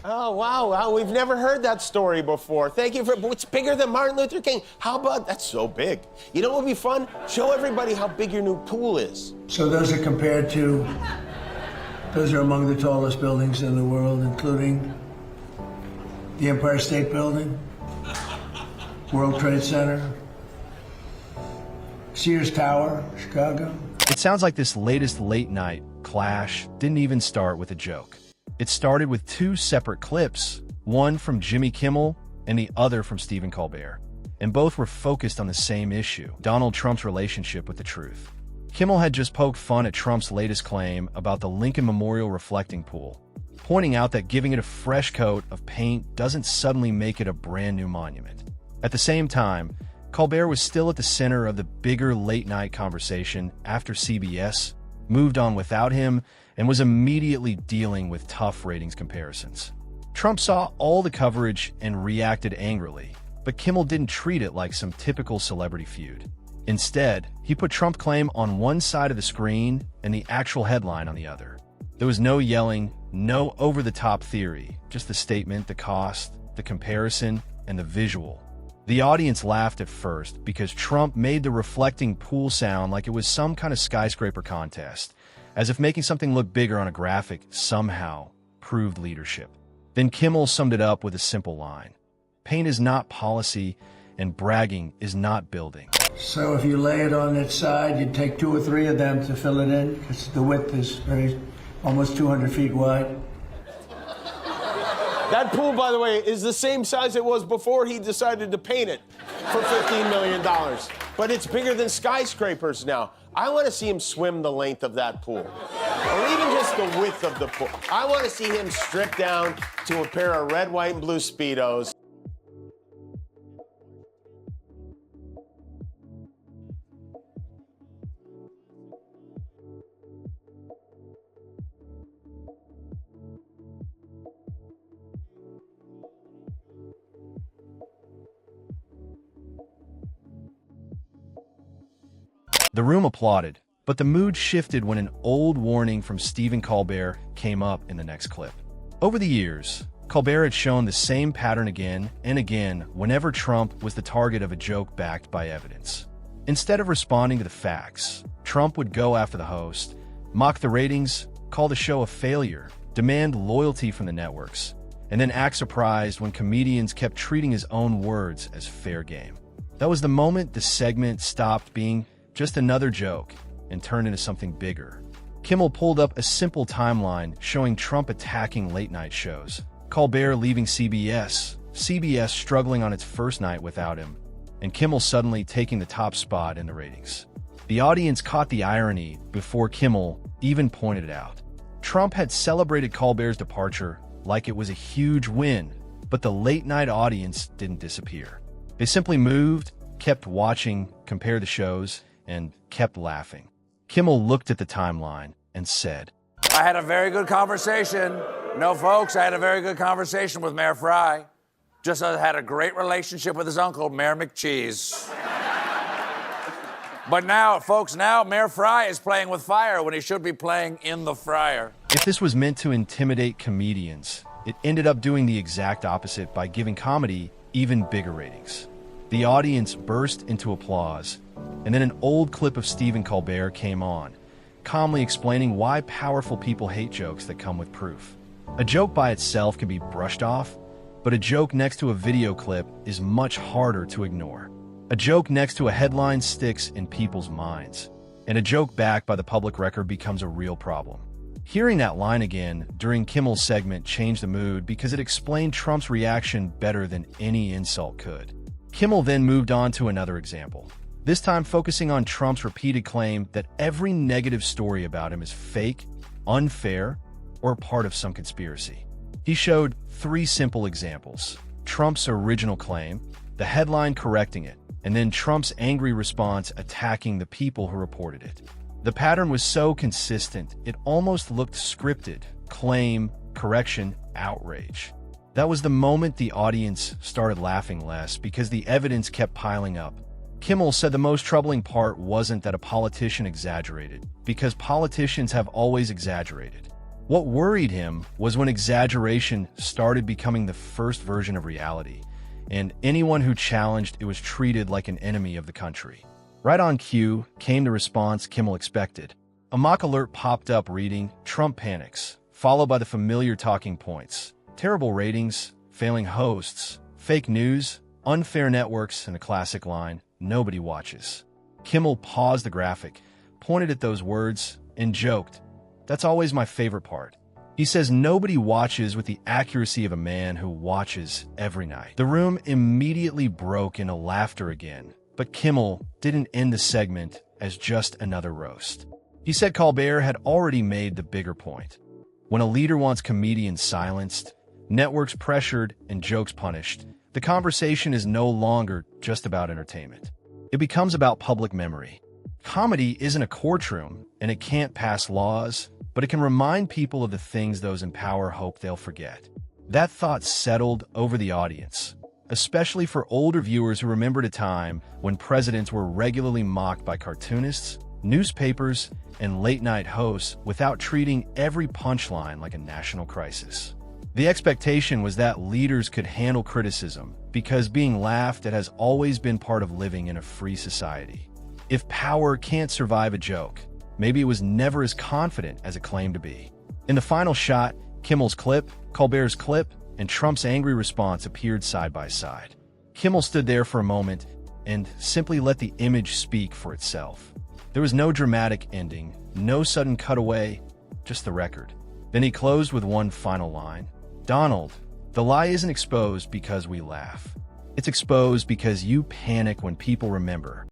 Oh, wow, we've never heard that story before. Thank you for, it's bigger than Martin Luther King. How about, that's so big. You know what would be fun? Show everybody how big your new pool is. So those are compared to, those are among the tallest buildings in the world, including the Empire State Building, World Trade Center, Sears Tower, Chicago. It sounds like this latest late night clash didn't even start with a joke. It started with two separate clips, one from Jimmy Kimmel and the other from Stephen Colbert. And both were focused on the same issue, Donald Trump's relationship with the truth. Kimmel had just poked fun at Trump's latest claim about the Lincoln Memorial reflecting pool, pointing out that giving it a fresh coat of paint doesn't suddenly make it a brand new monument. At the same time, Colbert was still at the center of the bigger late-night conversation after CBS moved on without him and was immediately dealing with tough ratings comparisons. Trump saw all the coverage and reacted angrily, but Kimmel didn't treat it like some typical celebrity feud. Instead, he put Trump's claim on one side of the screen and the actual headline on the other. There was no yelling, no over-the-top theory, just the statement, the cost, the comparison, and the visual. The audience laughed at first because Trump made the reflecting pool sound like it was some kind of skyscraper contest, as if making something look bigger on a graphic somehow proved leadership. Then Kimmel summed it up with a simple line: paint is not policy, and bragging is not building. So if you lay it on its side, you'd take 2 or 3 of them to fill it in, because the width is almost 200 feet wide. That pool, by the way, is the same size it was before he decided to paint it for $15 million. But it's bigger than skyscrapers now. I want to see him swim the length of that pool. Or even just the width of the pool. I want to see him strip down to a pair of red, white, and blue Speedos. The room applauded, but the mood shifted when an old warning from Stephen Colbert came up in the next clip. Over the years, Colbert had shown the same pattern again and again whenever Trump was the target of a joke backed by evidence. Instead of responding to the facts, Trump would go after the host, mock the ratings, call the show a failure, demand loyalty from the networks, and then act surprised when comedians kept treating his own words as fair game. That was the moment the segment stopped being just another joke and turned into something bigger. Kimmel pulled up a simple timeline showing Trump attacking late-night shows, Colbert leaving CBS, CBS struggling on its first night without him, and Kimmel suddenly taking the top spot in the ratings. The audience caught the irony before Kimmel even pointed it out. Trump had celebrated Colbert's departure like it was a huge win, but the late-night audience didn't disappear. They simply moved, kept watching, compared the shows, and kept laughing. Kimmel looked at the timeline and said, I had a very good conversation. No, folks, I had a very good conversation with Mayor Fry. Just had a great relationship with his uncle, Mayor McCheese. But now, folks, now Mayor Fry is playing with fire when he should be playing in the fryer. If this was meant to intimidate comedians, it ended up doing the exact opposite by giving comedy even bigger ratings. The audience burst into applause, and then an old clip of Stephen Colbert came on, calmly explaining why powerful people hate jokes that come with proof. A joke by itself can be brushed off, but a joke next to a video clip is much harder to ignore. A joke next to a headline sticks in people's minds, and a joke backed by the public record becomes a real problem. Hearing that line again during Kimmel's segment changed the mood because it explained Trump's reaction better than any insult could. Kimmel then moved on to another example, this time focusing on Trump's repeated claim that every negative story about him is fake, unfair, or part of some conspiracy. He showed 3 simple examples: Trump's original claim, the headline correcting it, and then Trump's angry response attacking the people who reported it. The pattern was so consistent, it almost looked scripted: claim, correction, outrage. That was the moment the audience started laughing less because the evidence kept piling up. Kimmel said the most troubling part wasn't that a politician exaggerated, because politicians have always exaggerated. What worried him was when exaggeration started becoming the first version of reality, and anyone who challenged it was treated like an enemy of the country. Right on cue came the response Kimmel expected. A mock alert popped up reading, "Trump panics," followed by the familiar talking points: terrible ratings, failing hosts, fake news, unfair networks, and a classic line, "Nobody watches." Kimmel paused the graphic, pointed at those words, and joked, "That's always my favorite part." He says nobody watches with the accuracy of a man who watches every night. The room immediately broke into laughter again, but Kimmel didn't end the segment as just another roast. He said Colbert had already made the bigger point. When a leader wants comedians silenced, networks pressured, and jokes punished, the conversation is no longer just about entertainment. It becomes about public memory. Comedy isn't a courtroom, and it can't pass laws, but it can remind people of the things those in power hope they'll forget. That thought settled over the audience, especially for older viewers who remembered a time when presidents were regularly mocked by cartoonists, newspapers, and late-night hosts without treating every punchline like a national crisis. The expectation was that leaders could handle criticism because being laughed at has always been part of living in a free society. If power can't survive a joke, maybe it was never as confident as it claimed to be. In the final shot, Kimmel's clip, Colbert's clip, and Trump's angry response appeared side by side. Kimmel stood there for a moment and simply let the image speak for itself. There was no dramatic ending, no sudden cutaway, just the record. Then he closed with one final line. "Donald, the lie isn't exposed because we laugh. It's exposed because you panic when people remember